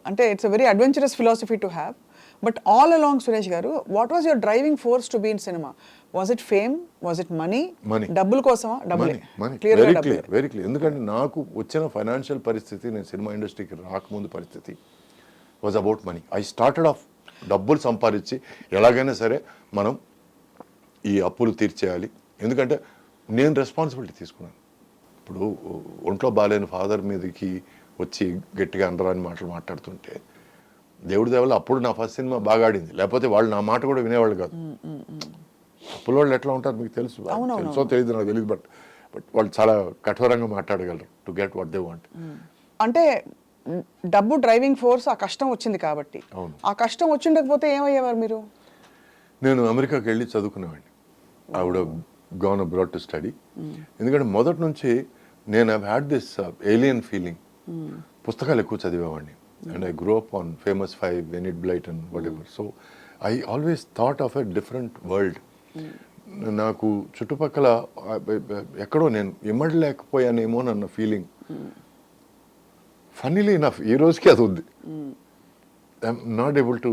అంటే it's a very adventurous philosophy to have. But all along Suresh garu, what was your driving force to be in cinema? Was it fame? Was it money? డబ్బుల కోసమా? డబ్బులే. Very clear. ఎందుకంటే నాకు వచ్చిన financial పరిస్థితి, నేను cinema ఇండస్ట్రీకి రాకముందు పరిస్థితి was about money. I started off డబ్బులు సంపాదించి ఎలాగైనా సరే మనం ఈ అప్పులు తీర్చేయాలి. ఎందుకంటే నేను రెస్పాన్సిబిలిటీ తీసుకున్నాను. ఇప్పుడు ఒంట్లో బాగాలేని ఫాదర్ మీదకి వచ్చి గట్టిగా అనరాని మాటలు మాట్లాడుతుంటే దేవుడి దేవల్ల అప్పుడు నా ఫస్ట్ సినిమా బాగా ఆడింది. లేకపోతే వాళ్ళు నా మాట కూడా వినేవాళ్ళు కాదు. అప్పుల వాళ్ళు ఎట్లా ఉంటారు మీకు తెలుసు, తెలుసో తెలియదు నాకు తెలియదు. బట్ వాళ్ళు చాలా కఠోరంగా మాట్లాడగలరు to get what they want. అంటే డబ్బు డ్రైవింగ్ ఫోర్స్, ఆ కష్టం వచ్చింది కాబట్టి. ఆ కష్టం వచ్చిండకపోతే ఏమయ్యేవారు మీరు? నేను అమెరికాకి వెళ్ళి చదువుకునేవాడిని. I would have gone abroad to study. ఎందుకంటే మొదటి నుంచి నేను have had this alien feeling. పుస్తకాలు ఎక్కువ చదివేవాడిని. And I grow up on famous 5, Enid Blyton, whatever. So I always thought of a different world. నాకు చుట్టుపక్కల ఎక్కడో నేను ఇమ్మడలేకపోయానేమో అన్న ఫీలింగ్. ఫన్నీలీ ఇనఫ్ ఈ రోజుకి అది ఉంది. I'm not able to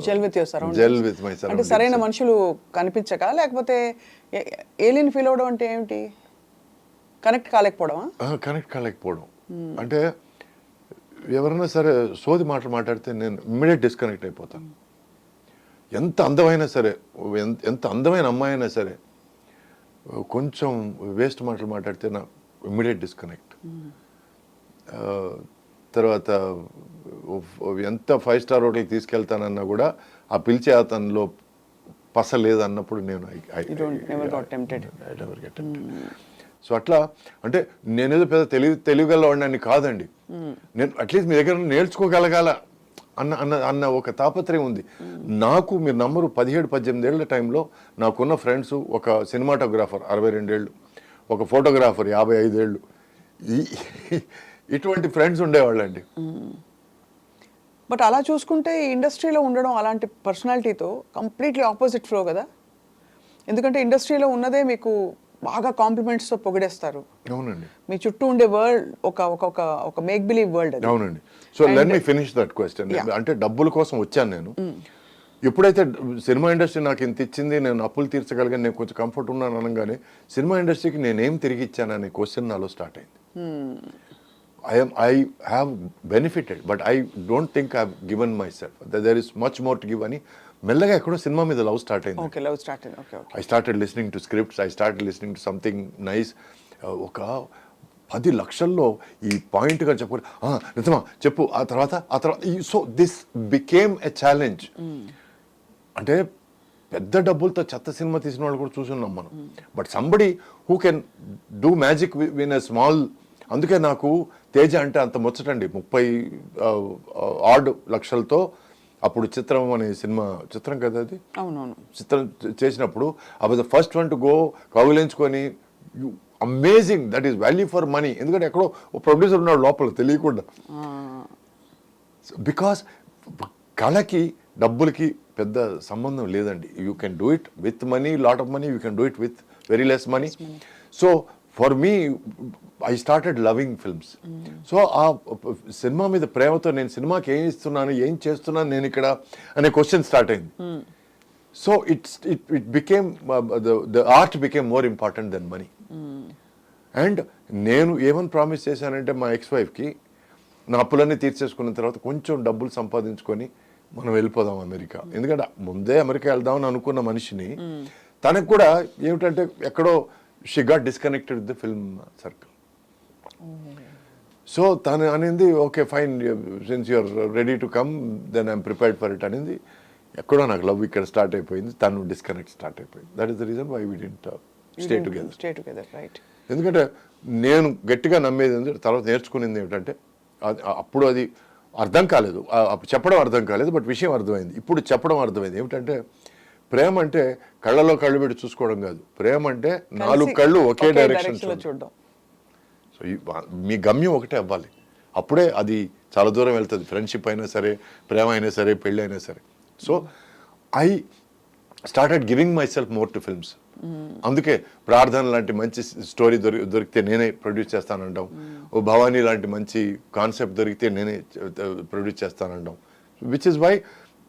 gel with your surroundings. Gel with my surroundings. అంటే సరైన మనుషులు కనిపించక, లేకపోతే ఏలియన్ ఫీల్ అవడం అంటే ఏమిటి? కనెక్ట్ కాలేకపోవడమా? కనెక్ట్ కాలేకపోవడం అంటే ఎవరైనా సరే సోది మాటలు మాట్లాడితే నేను ఇమ్మీడియట్ డిస్కనెక్ట్ అయిపోతాను. ఎంత అందమైనా సరే, ఎంత అందమైన అమ్మాయి అయినా సరే, కొంచెం వేస్ట్ మాటలు మాట్లాడితే నా ఇమ్మీడియట్ డిస్కనెక్ట్. తర్వాత ఎంత 5 స్టార్ హోటల్కి తీసుకెళ్తానన్నా కూడా ఆ పిలిచే అతనిలో పస లేదన్నప్పుడు నేను సో అట్లా అంటే నేనేదో పెద్ద తెలియగలవాడిని కాదండి. నేను అట్లీస్ట్ మీ దగ్గర నేర్చుకోగలగాల అన్న ఒక తాపత్రయం ఉంది నాకు. మీరు నమ్మరు, 17-18 ఏళ్ల టైంలో నాకున్న ఫ్రెండ్స్, ఒక సినిమాటోగ్రాఫర్ 62 ఏళ్ళు, ఒక ఫోటోగ్రాఫర్ 55 ఏళ్ళు, ఇటువంటి ఫ్రెండ్స్ ఉండేవాళ్ళండి. బట్ అలా చూసుకుంటే ఈ ఇండస్ట్రీలో ఉండడం అలాంటి పర్సనాలిటీతో కంప్లీట్లీ ఆపోజిట్ ఫ్లో కదా. ఎందుకంటే ఇండస్ట్రీలో ఉన్నదే మీకు బాగా కాంప్లిమెంట్స్తో పొగిడేస్తారు. అవునండి. మీ చుట్టూ ఉండే వరల్డ్ ఒక మేక్ బిలీవ్ వరల్డ్ అది. అవునండి. So let me finish that question. అంటే డబ్బుల కోసం వచ్చాను నేను. ఎప్పుడైతే సినిమా ఇండస్ట్రీ నాకు ఇంత ఇచ్చింది, నేను అప్పులు తీర్చగలిగాను, నేను కొంచెం కంఫర్ట్ ఉన్నాను అనగానే సినిమా ఇండస్ట్రీకి నేనేం తిరిగి ఇచ్చాననే క్వశ్చన్ నాలో స్టార్ట్ అయింది. I have benefited, but I don't think I've given myself. There is much more to give. అని మెల్లగా ఎక్కడో సినిమా మీద లవ్ స్టార్ట్ అయింది. ఓకే, లవ్ స్టార్ట్ అయింది. Okay, I started listening to scripts. I started listening to something nice. ఒక 10 లక్షల్లో ఈ పాయింట్గా చెప్పు, నిజమా చెప్పు, ఆ తర్వాత so this became a challenge. అంటే పెద్ద డబ్బులతో చెత్త సినిమా తీసిన వాళ్ళు కూడా చూసున్నాం మనం. But somebody who can do magic win a small. అందుకే నాకు తేజ అంటే అంత ముచ్చటండి. 30 లక్షలతో అప్పుడు చిత్రం అనే సినిమా, చిత్రం కదా అది, చిత్రం చేసినప్పుడు I was the first one to go, కౌగిలించుకొని, amazing, that is value for money. ఎందుకంటే ఎక్కడో ప్రొడ్యూసర్ ఉన్నాడు లోపల తెలియకుండా. బికాస్ కళకి డబ్బులకి పెద్ద సంబంధం లేదండి. You can do it with money, lot of money, you can do it with very less money. So for me I started loving films. So ఆ సినిమా మీద ప్రేమతో నేను సినిమాకి ఏం ఇస్తున్నాను, ఏం చేస్తున్నాను నేను ఇక్కడ అనే క్వశ్చన్ స్టార్ట్ అయింది. So it became the art became more important then money. And నేను ఏమని ప్రామిస్ చేశానంటే మా ఎక్స్-వైఫ్కి, నా అప్పులన్నీ తీర్చేసుకున్న తర్వాత కొంచెం డబ్బులు సంపాదించుకొని మనం వెళ్ళిపోదాం అమెరికా. ఎందుకంటే ముందే అమెరికా వెళ్దామని అనుకున్న మనిషిని తనకు కూడా ఏమిటంటే ఎక్కడో she got disconnected with the film circle. So తను అనింది, okay fine, since you're ready to come then I'm prepared for it అనింది. ఎక్కడో నాకు లవ్ ఇక్కడ స్టార్ట్ అయిపోయింది, తను డిస్కనెక్ట్ స్టార్ట్ అయిపోయింది. That is the reason why we didn't stay together. ఎందుకంటే నేను గట్టిగా నమ్మేది, తర్వాత నేర్చుకునేది ఏమిటంటే, అప్పుడు అది అర్థం కాలేదు, చెప్పడం అర్థం కాలేదు, బట్ విషయం అర్థమైంది. ఇప్పుడు చెప్పడం అర్థమైంది. ఏమిటంటే ప్రేమ అంటే కళ్ళలో కళ్ళు పెట్టి చూసుకోవడం కాదు. ప్రేమ అంటే 4 కళ్ళు ఒకే డైరెక్షన్ చూడడం. సో మీ గమ్యం ఒకటే అవ్వాలి. అప్పుడే అది చాలా దూరం వెళ్తుంది. ఫ్రెండ్షిప్ అయినా సరే, ప్రేమ అయినా సరే, పెళ్ళి అయినా సరే. So I started giving my self more to films. అందుకే ప్రార్థన లాంటి మంచి స్టోరీ దొరికితే నేనే ప్రొడ్యూస్ చేస్తానంటాం, ఓ భవానీ లాంటి మంచి కాన్సెప్ట్ దొరికితే నేనే ప్రొడ్యూస్ చేస్తానంటాం, which is why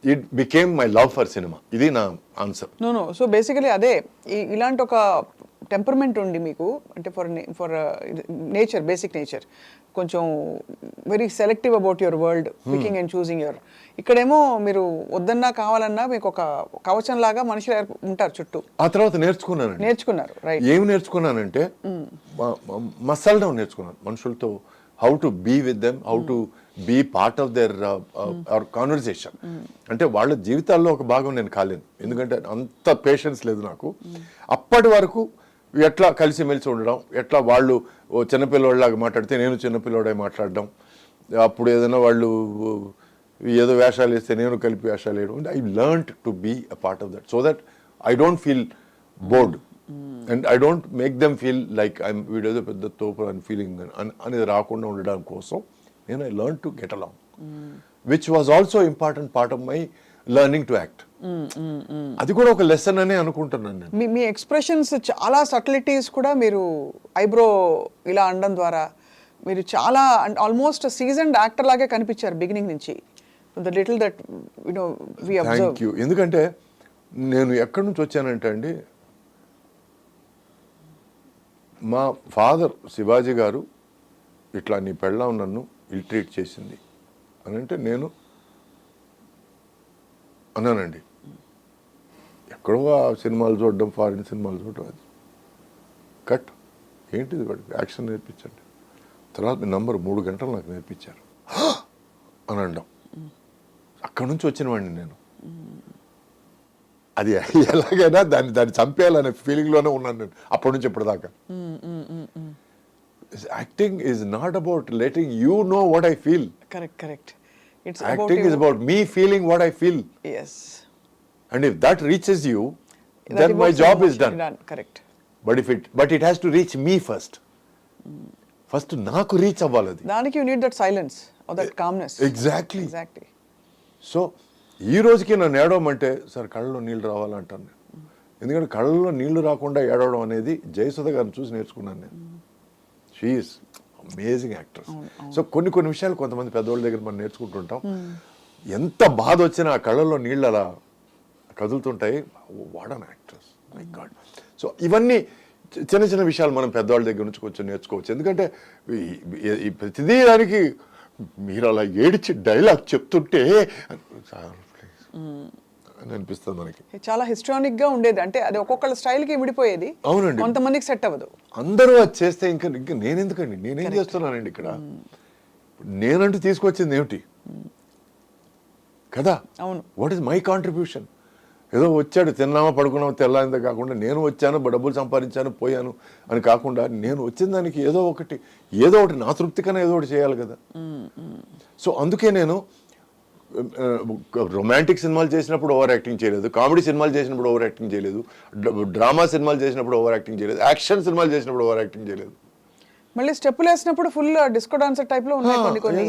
it became my love for cinema. ఇది నా ఆన్సర్. నో సో బేసికలీ అదే ఇలాంటి ఒక టెంపర్మెంట్ ఉండి మీకు అంటే ఫర్ నేచర్, బేసిక్ నేచర్ కొంచెం very selective about your world, picking and choosing your. ఇక్కడేమో మీరు వద్దన్నా కావాలన్నా మీకు ఒక కవచం లాగా మనుషులు ఉంటారు చుట్టూ. ఆ తర్వాత నేర్చుకున్నారు. రైట్. ఏమి నేర్చుకున్నానంటే మసలడం నేర్చుకున్నాను మనుషులతో. How to be with them, how to be part of their conversation. అంటే వాళ్ళ జీవితాల్లో ఒక భాగం నేను కాలేను, ఎందుకంటే అంత పేషెన్స్ లేదు నాకు. అప్పటి వరకు ఎట్లా కలిసిమెలిసి ఉండడం, ఎట్లా వాళ్ళు చిన్నపిల్లవాళ్ళలాగా మాట్లాడితే నేను చిన్నపిల్లవాడే మాట్లాడడం, అప్పుడు ఏదైనా వాళ్ళు ఏదో వేషాలు వేస్తే నేను కలిపి వేషాలు వేయడం. I learned to be a part of that so that I don't feel bored and I don't make them feel like I'm వీడేదో పెద్ద తోపు అని ఫీలింగ్ అనేది రాకుండా ఉండడం కోసం నేను I learn to get along, which was also important part of my learning to act. అది కూడా ఒక లెసన్ అనే అనుకుంటున్నాను నేను. మీ ఎక్స్ప్రెషన్స్ చాలా సటిలిటీస్ కూడా మీరు ఐబ్రో ఇలా అనడం ద్వారా మీరు చాలా ఆల్మోస్ట్ సీజన్డ్ యాక్టర్ లాగే కనిపించారు బిగినింగ్ నుంచి. The little that you know we observe. Thank you. ఎందుకంటే నేను ఎక్కడి నుంచి వచ్చానంటే అండి, మా ఫాదర్ శివాజీ గారు ఇట్లా నీ పెళ్ళాం నన్ను ఇల్ ట్రీట్ చేసింది అని అంటే నేను అన్నానండి. ఎక్కడో ఆ సినిమాలు చూడడం, ఫారిన్ సినిమాలు చూడడం, అది కట్ ఏంటిది వాడికి యాక్షన్ నేర్పించండి. తర్వాత మీ నంబర్ 3 గంటలు నాకు నేర్పించారు అని అనడం. అక్కడి నుంచి వచ్చిన వాడిని నేను. అది ఎలాగైనా దాన్ని చంపేయాలనే ఫీలింగ్లోనే ఉన్నాను నేను అప్పటి నుంచి ఇప్పటిదాకా. Acting is not about letting you know what I feel. Correct. Acting is about me feeling what I feel. Yes. And if that reaches you, then my job is done. Correct. But it has to reach me first. First నాకు reach అవ్వాలి అది. దానికి you need that silence or that calmness. Exactly. Exactly. So ఈ రోజుకి నన్ను ఏడవమంటే sir కళ్ళలో నీళ్ళు రావాలంటాను నేను. ఎందుకంటే కళ్ళలో నీళ్లు రాకుండా ఏడవడం అనేది జయసుధ గారిని చూసి నేర్చుకున్నాను నేను. She is amazing actress. So కొన్ని విషయాలు కొంతమంది పెద్దవాళ్ళ దగ్గర మనం నేర్చుకుంటుంటాం. ఎంత బాధ వచ్చినా ఆ కళ్ళల్లో నీళ్ళు అలా కదులుతుంటాయి. What an actress, my God. So ఇవన్నీ చిన్న విషయాలు మనం పెద్దవాళ్ళ దగ్గర నుంచి కొంచెం నేర్చుకోవచ్చు. ఎందుకంటే ఈ ప్రతిదీ దానికి మీరు అలా ఏడిచి డైలాగ్ చెప్తుంటే అని అనిపిస్తుంది మనకి. చాలా హిస్టానిక్ గా ఉండేది. అంటే అది ఒక్కొక్కళ్ళ స్టైల్ కి విడిపోయేది. అవునండి. కొంతమందికి సెట్ అవ్వదు. అందరూ అది చేస్తే ఇంకా నేనెందుకండి, నేనేం చేస్తున్నానండి ఇక్కడ? నేనంటూ తీసుకొచ్చింది ఏమిటి కదా? అవును. What is my contribution? ఏదో వచ్చాడు, తిన్నామా పడుకున్నామా తెల్లారిందే కాకుండా నేను వచ్చాను, డబ్బులు సంపాదించాను, పోయాను అని కాకుండా నేను వచ్చిన దానికి ఏదో ఒకటి నా తృప్తి కన్నా ఏదో ఒకటి చేయాలి కదా. సో అందుకే నేను రొమాంటిక్ సినిమాలు చేసినప్పుడు ఓవర్ యాక్టింగ్ చేయలేదు, కామెడీ సినిమాలు చేసినప్పుడు ఓవర్ యాక్టింగ్ చేయలేదు, డ్రామా సినిమాలు చేసినప్పుడు ఓవర్ యాక్టింగ్ చేయలేదు, యాక్షన్ సినిమాలు చేసినప్పుడు ఓవర్ యాక్టింగ్ చేయలేదు. మళ్ళీ స్టెప్పులు వేసినప్పుడు ఫుల్ డిస్కో డాన్సర్ టైప్ లో ఉన్నాయి కొన్ని.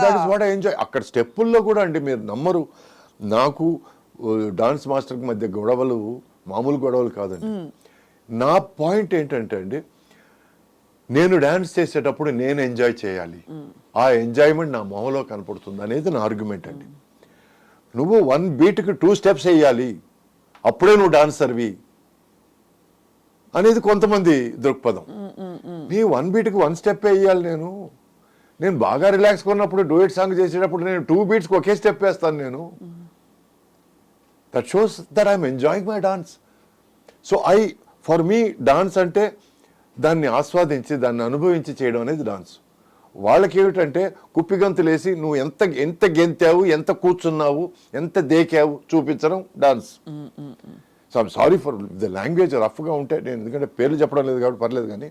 That is what I enjoy. అక్కడ స్టెప్పుల్లో కూడా అండి మీరు నమ్మరు, నాకు డాన్స్ మాస్టర్కి మధ్య గొడవలు మామూలు గొడవలు కాదండి. నా పాయింట్ ఏంటంటే అండి, నేను డాన్స్ చేసేటప్పుడు నేను ఎంజాయ్ చేయాలి, ఆ ఎంజాయ్మెంట్ నా మొహంలో కనపడుతుంది అనేది నా ఆర్గ్యుమెంట్ అండి. నువ్వు 1 బీట్కి 2 స్టెప్స్ వేయాలి అప్పుడే నువ్వు డాన్సర్వి అనేది కొంతమంది దృక్పథం. నీ 1 బీట్కి 1 స్టెప్ వేయాలి. నేను బాగా రిలాక్స్ కొన్నప్పుడు డూయట్ సాంగ్ చేసేటప్పుడు నేను 2 బీట్స్కి ఒకే స్టెప్ వేస్తాను నేను. That shows that I'm enjoying my dance. So for me dance అంటే దాన్ని ఆస్వాదించి దాన్ని అనుభవించి చేయడం అనేది డాన్స్. వాళ్ళకి ఏమిటంటే కుప్పిగంతులేసి నువ్వు ఎంత గెంతావు, ఎంత కూర్చున్నావు, ఎంత దేకావు చూపించడం dance. So I'm sorry for the language రఫ్గా ఉంటే, నేను ఎందుకంటే పేర్లు చెప్పడం లేదు కాబట్టి పర్లేదు కానీ,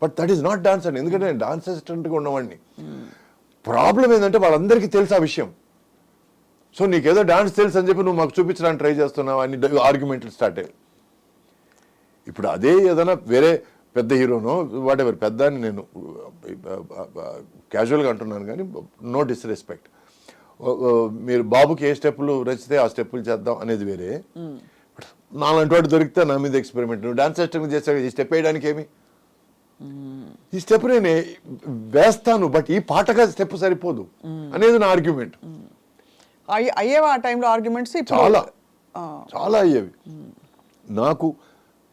but that is not dance అండి. ఎందుకంటే నేను డాన్స్ అసిస్టెంట్గా ఉన్నవాడిని. ప్రాబ్లం ఏంటంటే వాళ్ళందరికీ తెలుసు ఆ విషయం. సో నీకేదో డాన్స్ తెలుసు అని చెప్పి నువ్వు మాకు చూపించడానికి ట్రై చేస్తున్నావు అని ఆర్గ్యుమెంట్లు స్టార్ట్ అయ్యాయి. ఇప్పుడు అదే ఏదైనా వేరే పెద్ద హీరోనో వాట్ ఎవర్, పెద్ద అని నేను క్యాజువల్గా అంటున్నాను కానీ నో డిస్రెస్పెక్ట్. మీరు బాబుకి ఏ స్టెప్పులు రచితే ఆ స్టెప్పులు చేద్దాం అనేది వేరే. నాలాంటి వాడు దొరికితే నా మీద ఎక్స్పెరిమెంట్, నువ్వు డాన్స్ సిస్టమ్ చేస్తావు, ఈ స్టెప్ వేయడానికి ఏమి, ఈ స్టెప్ నేను వేస్తాను బట్ ఈ పాటగా స్టెప్ సరిపోదు అనేది నా ఆర్గ్యుమెంట్. అయ్యేవా ఆ టైంలో ఆర్గ్యుమెంట్స్? చాలా చాలా అయ్యేవి. నాకు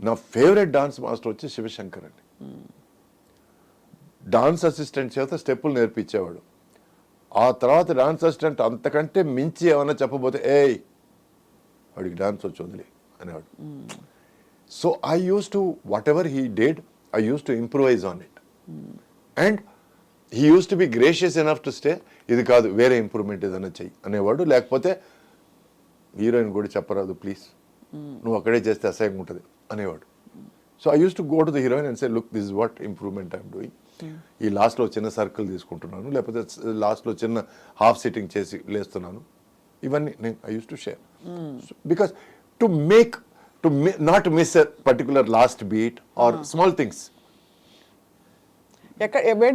నా ఫేవరెట్ డాన్స్ మాస్టర్ వచ్చి శివశంకర్ అండి. డాన్స్ అసిస్టెంట్ చేత స్టెప్పులు నేర్పించేవాడు. ఆ తర్వాత డాన్స్ అసిస్టెంట్ అంతకంటే మించి ఏమైనా చెప్పబోతే ఏయ్ వాడికి డాన్స్ వచ్చి వదిలే అనేవాడు. So I use to whatever he did I use to improvise on it and he used to be gracious enough to stay ఇది కాదు వేరే ఇంప్రూవ్మెంట్ ఏదైనా చెయ్యి అనేవాడు. లేకపోతే హీరోయిన్ కూడా చెప్పరాదు ప్లీజ్, నువ్వు అక్కడే చేస్తే అసహ్యంగా ఉంటుంది అనేవాడు. So I use to go to the heroine and say look this is what improvement I'm doing. ఈ లాస్ట్లో చిన్న సర్కిల్ తీసుకుంటున్నాను, లేకపోతే లాస్ట్లో చిన్న హాఫ్ సిట్టింగ్ చేసి లేస్తున్నాను. ఇవన్నీ నేను I use to share because to make to not miss a particular last beat or small things. ఎక్కడ